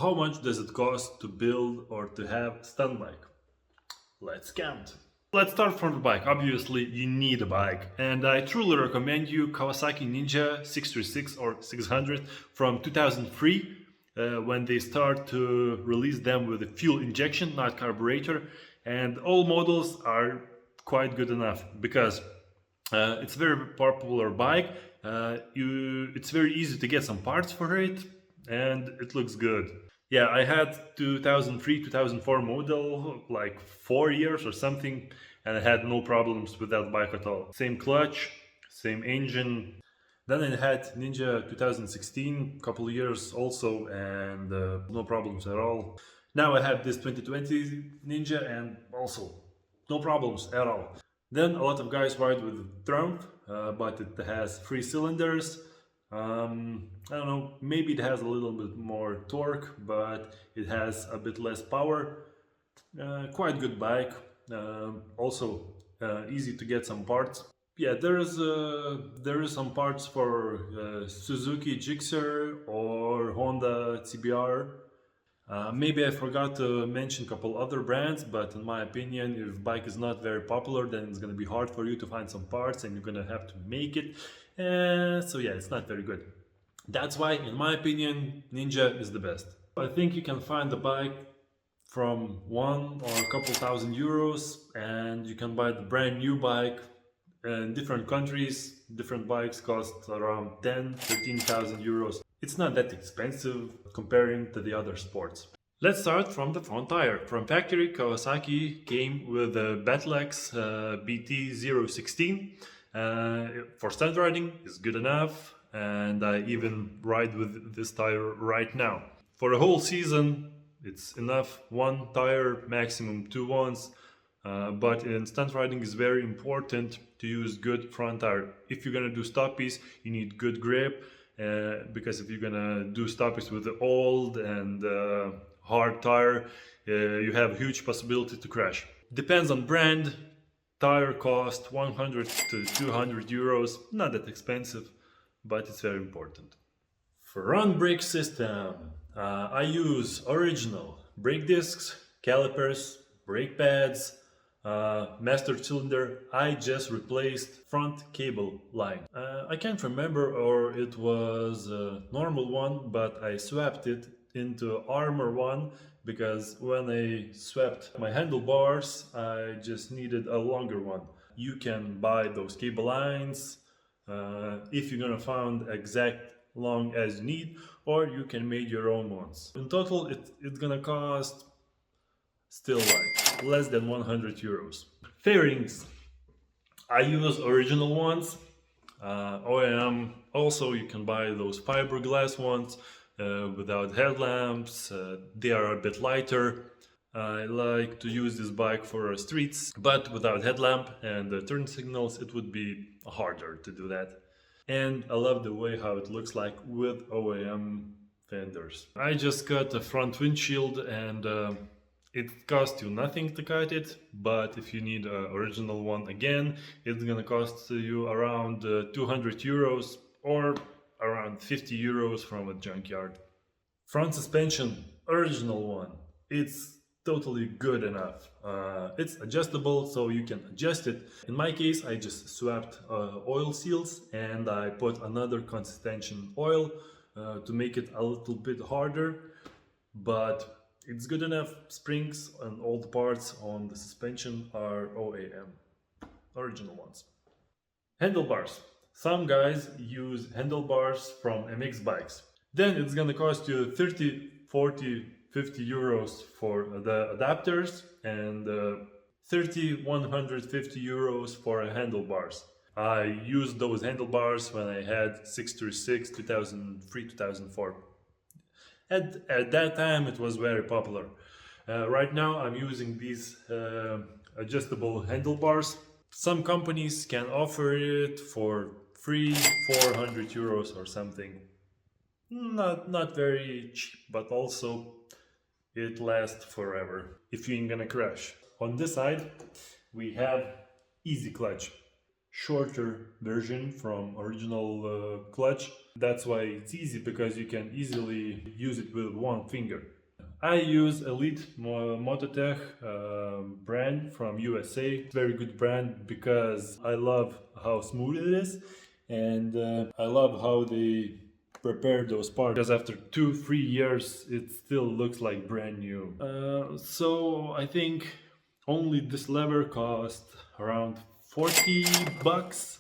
How much does it cost to build or to have StuntBike? Let's count. Let's start from the bike. Obviously, you need a bike, and I truly recommend you Kawasaki Ninja 636 or 600 from 2003, when they start to release them with a fuel injection, not carburetor, and all models are quite good enough because it's a very popular bike. It's very easy to get some parts for it, and it looks good. Yeah, I had 2003, 2004 model, like 4 years or something, and I had no problems with that bike at all. Same clutch, same engine. Then I had Ninja 2016, couple of years also, and no problems at all. Now I have this 2020 Ninja, and also no problems at all. Then a lot of guys ride with Trump, but it has 3 cylinders. I don't know, maybe it has a little bit more torque, but it has a bit less power. Quite good bike. Also easy to get some parts. Yeah, there is some parts for Suzuki Gixxer or Honda CBR. Maybe I forgot to mention a couple other brands, but in my opinion, if bike is not very popular, then it's going to be hard for you to find some parts and you're going to have to make it. So yeah, it's not very good. That's why, in my opinion, Ninja is the best. I think you can find the bike from 1 or a couple thousand euros, and you can buy the brand new bike in different countries. Different bikes cost around 10-13,000 euros. It's not that expensive comparing to the other sports. Let's start from the front tire. From factory, Kawasaki came with the Battlex BT016. For stunt riding, it's good enough, and I even ride with this tire right now. For a whole season, it's enough. 1 tire, maximum 2 ones. But in stunt riding, it's very important to use good front tire. If you're gonna do stoppies, you need good grip. Because if you're gonna do stoppies with the old and hard tire, you have a huge possibility to crash. Depends on brand. Tire cost 100 to 200 euros, not that expensive, but it's very important. Front brake system. I use original brake discs, calipers, brake pads, master cylinder. I just replaced front cable line. I can't remember, or it was a normal one, but I swapped it into armor one because when I swapped my handlebars, I just needed a longer one. You can buy those cable lines if you're gonna find exact long as you need, or you can make your own ones. In total, it's gonna cost still like less than 100 euros. Fairings, I use original ones. OEM, also you can buy those fiberglass ones without headlamps. They are a bit lighter. I like to use this bike for streets, but without headlamp and the turn signals, it would be harder to do that. And I love the way how it looks like with OEM fenders. I just cut a front windshield, and it costs you nothing to cut it, but if you need an original one again, it's gonna cost you around 200 euros or around 50 euros from a junkyard. Front suspension, original one. It's totally good enough. It's adjustable, so you can adjust it. In my case, I just swapped oil seals, and I put another consistential oil to make it a little bit harder, but it's good enough. Springs and all the parts on the suspension are OEM, original ones. Handlebars. Some guys use handlebars from MX bikes. Then it's gonna cost you 30, 40, 50 euros for the adapters, and 30, 150 euros for handlebars. I used those handlebars when I had 636, 2003, 2004. At that time it was very popular. Right now I'm using these adjustable handlebars. Some companies can offer it for 300-400 euros or something. Not very cheap, but also it lasts forever if you ain't gonna crash. On this side we have easy clutch. shorter version from original clutch. That's why it's easy, because you can easily use it with one finger. I use Elite Mototech brand from USA. Very good brand because I love how smooth it is, and I love how they prepare those parts, because after 2-3 years it still looks like brand new. So I think only this lever cost around 40 bucks.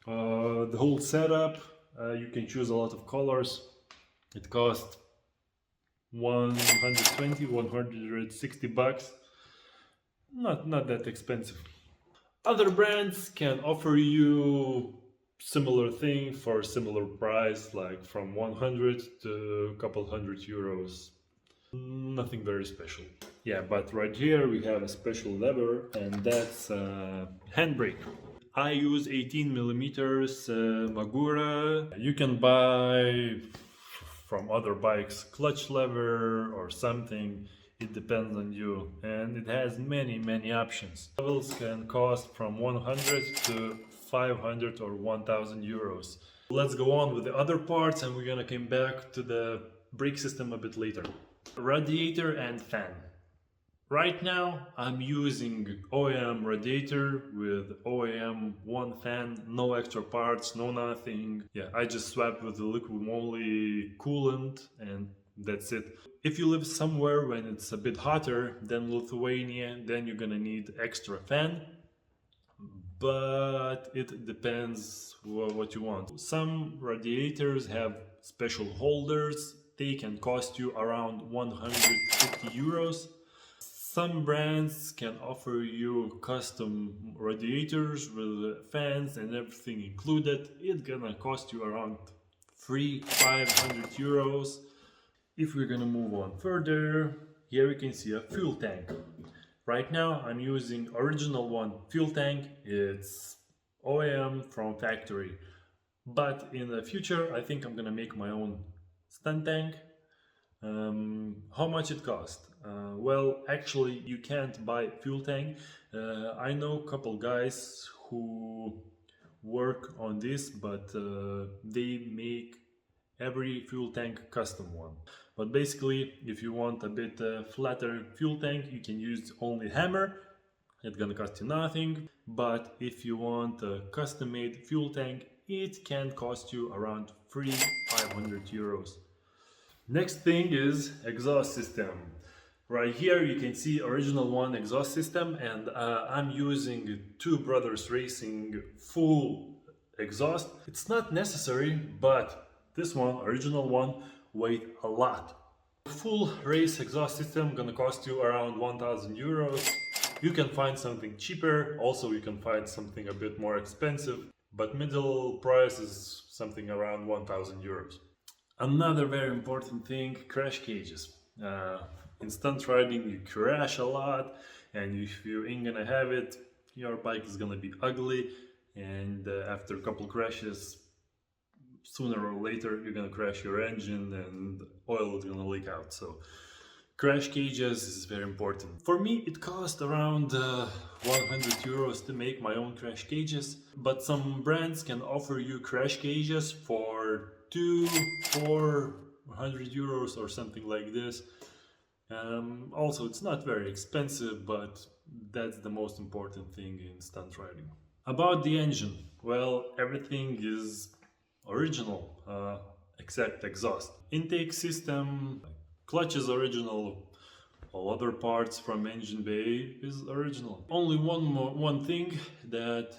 The whole setup, you can choose a lot of colors. It cost 120, 160 bucks. Not that expensive. Other brands can offer you similar thing for similar price, like from 100 to a couple hundred euros. Nothing very special. Yeah, but right here we have a special lever, and that's handbrake. I use 18 millimeters Magura. You can buy from other bikes clutch lever or something. It depends on you, and it has many options. Levels can cost from 100 to 500 or 1000 euros. Let's go on with the other parts, and we're gonna come back to the brake system a bit later. Radiator and fan. Right now I'm using OEM radiator with OEM one fan, no extra parts, no nothing. Yeah, I just swapped with the liquid moly coolant and that's it. If you live somewhere when it's a bit hotter than Lithuania, then you're gonna need extra fan. But it depends what you want. Some radiators have special holders. They can cost you around 150 euros. Some brands can offer you custom radiators with fans and everything included. It's gonna cost you around 300-500 euros. If we're gonna move on further, here we can see a fuel tank. Right now I'm using original one fuel tank. It's OEM from factory. But in the future I think I'm gonna make my own stunt tank. How much it cost? Well, actually you can't buy fuel tank. I know a couple guys who work on this, but they make every fuel tank custom one. But basically, if you want a bit flatter fuel tank, you can use only hammer. It's gonna cost you nothing. But if you want a custom made fuel tank, it can cost you around 300-500 euros. Next thing is exhaust system. Right here you can see original one exhaust system, and I'm using Two Brothers Racing full exhaust. It's not necessary, but this one, original one, weighs a lot. Full race exhaust system gonna cost you around 1000 euros. You can find something cheaper, also you can find something a bit more expensive, but middle price is something around 1000 euros. Another very important thing, crash cages. In stunt riding you crash a lot, and if you ain't gonna have it, your bike is gonna be ugly, and after a couple crashes, sooner or later you're gonna crash your engine and oil is gonna leak out. So crash cages is very important. For me it cost around 100 euros to make my own crash cages, but some brands can offer you crash cages for 200-400 euros or something like this. Also, it's not very expensive, but that's the most important thing in stunt riding. About the engine, well, everything is original except exhaust. Intake system, clutch is original, all other parts from engine bay is original. Only one thing, that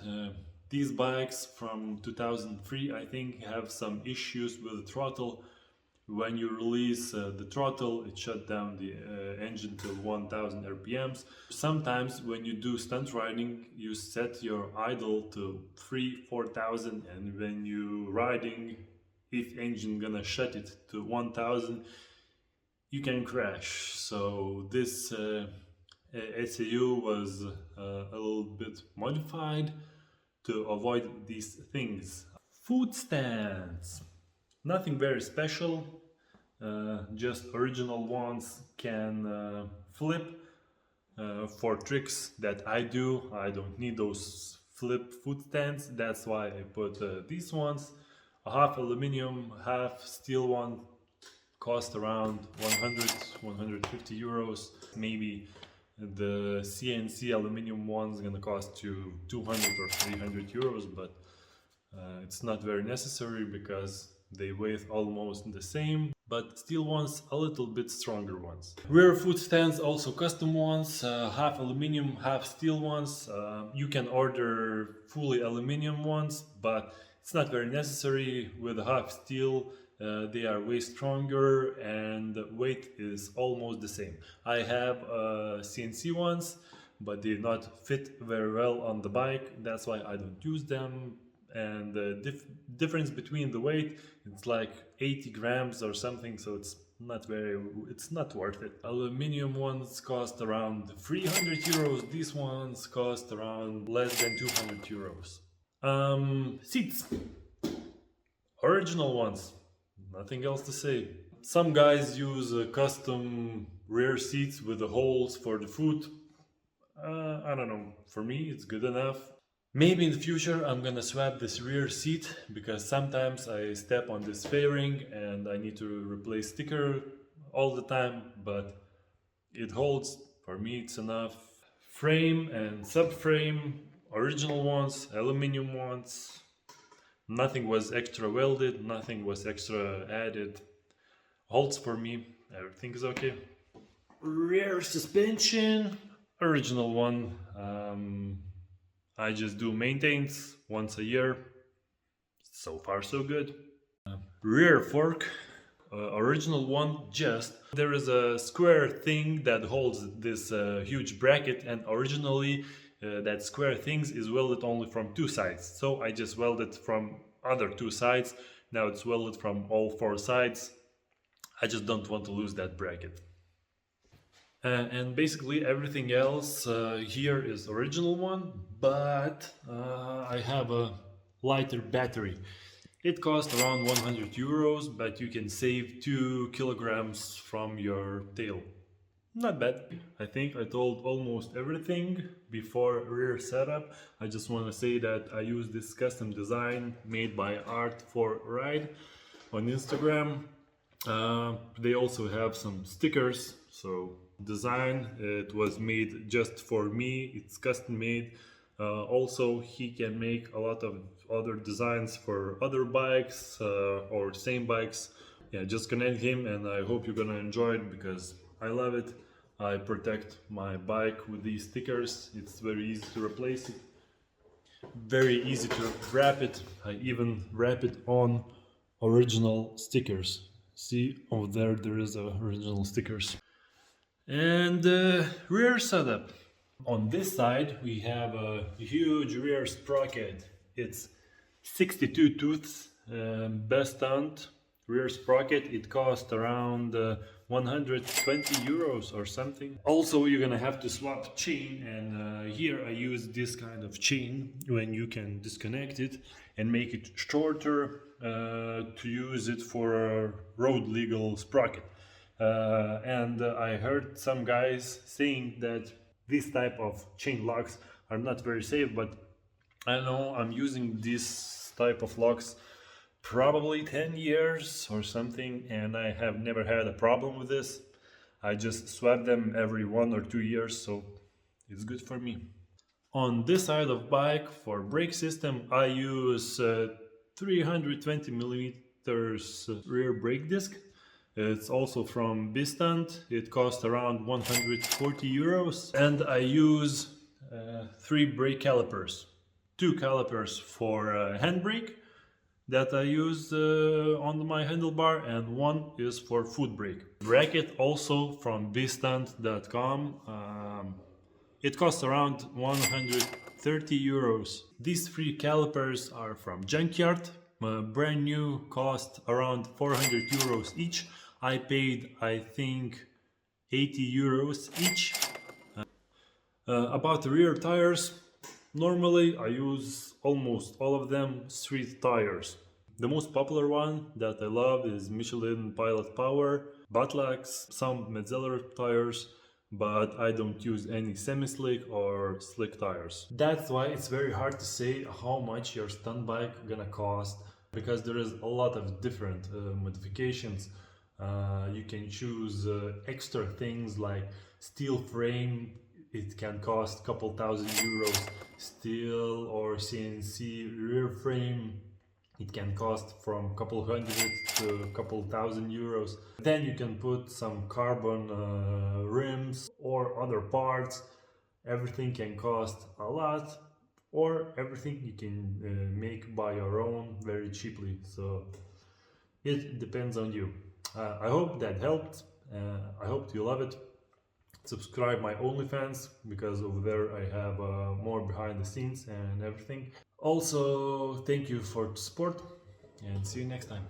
these bikes from 2003 I think have some issues with the throttle. When you release the throttle, it shut down the engine till 1000 RPMs. Sometimes when you do stunt riding, you set your idle to 3-4000, and when you riding, if engine gonna shut it to 1000, you can crash. So this SAU was a little bit modified to avoid these things. Foot stands. Nothing very special, just original ones can flip for tricks that I do. I don't need those flip foot stands. That's why I put these ones. A half aluminum, half steel one cost around 150 euros. Maybe the CNC aluminum one's gonna cost you 200 or 300 euros, but it's not very necessary because they weigh almost the same, but steel ones a little bit stronger ones. Rear foot stands also custom ones, half aluminum, half steel ones. You can order fully aluminum ones, but it's not very necessary. With half steel, they are way stronger and weight is almost the same. I have CNC ones, but they not fit very well on the bike. That's why I don't use them. And the difference between the weight, it's like 80 grams or something, so it's not worth it. Aluminium ones cost around 300 euros. These ones cost around less than 200 euros. Seats, original ones, nothing else to say. Some guys use custom rear seats with the holes for the foot. I don't know, for me it's good enough. Maybe in the future I'm gonna swap this rear seat, because sometimes I step on this fairing and I need to replace sticker all the time, but it holds. For me it's enough. Frame and subframe, original ones, aluminum ones. Nothing was extra welded, nothing was extra added. Holds for me, everything is okay. Rear suspension, original one. I just do maintenance once a year. So far so good. Rear fork, original one. Just there is a square thing that holds this huge bracket, and originally that square thing is welded only from two sides. So I just welded from other two sides. Now it's welded from all four sides. I just don't want to lose that bracket. And basically everything else here is original one, but I have a lighter battery. It costs around 100 euros, but you can save 2 kilograms from your tail. Not bad. I think I told almost everything before rear setup. I just want to say that I use this custom design made by Art4Ride on Instagram. They also have some stickers, so design, it was made just for me, it's custom made. Also he can make a lot of other designs for other bikes or same bikes. Yeah, just connect him and I hope you're gonna enjoy it, because I love it. I protect my bike with these stickers. It's very easy to replace it, very easy to wrap it. I even wrap it on original stickers. See, over there is original stickers. And rear setup. On this side we have a huge rear sprocket. It's 62 tooths, best stunt rear sprocket. It cost around 120 euros or something. Also you're gonna have to swap chain, and here I use this kind of chain when you can disconnect it and make it shorter to use it for a road legal sprocket. And I heard some guys saying that this type of chain locks are not very safe, but I don't know, I'm using this type of locks probably 10 years or something, and I have never had a problem with this. I just swap them every 1 or 2 years, so it's good for me. On this side of bike, for brake system, I use 320 millimeters rear brake disc. It's also from Bistant. It costs around 140 euros. And I use 3 brake calipers. 2 calipers for handbrake that I use on my handlebar, and 1 is for foot brake. Bracket also from bistant.com. It costs around 130 euros. These 3 calipers are from Junkyard. Brand new, cost around 400 euros each. I paid, I think, 80 euros each. About the rear tires, normally I use almost all of them street tires. The most popular one that I love is Michelin Pilot Power, Buttlags, some Metzeler tires, but I don't use any semi-slick or slick tires. That's why it's very hard to say how much your stunt bike gonna cost, because there is a lot of different modifications. You can choose extra things like steel frame. It can cost a couple thousand euros. Steel or CNC rear frame, it can cost from a couple hundred to a couple thousand euros. Then you can put some carbon rims or other parts. Everything can cost a lot, or everything you can make by your own very cheaply. So it depends on you. I hope that helped. I hope you love it. Subscribe my OnlyFans, because over there I have more behind the scenes and everything. Also, thank you for the support, and see you next time.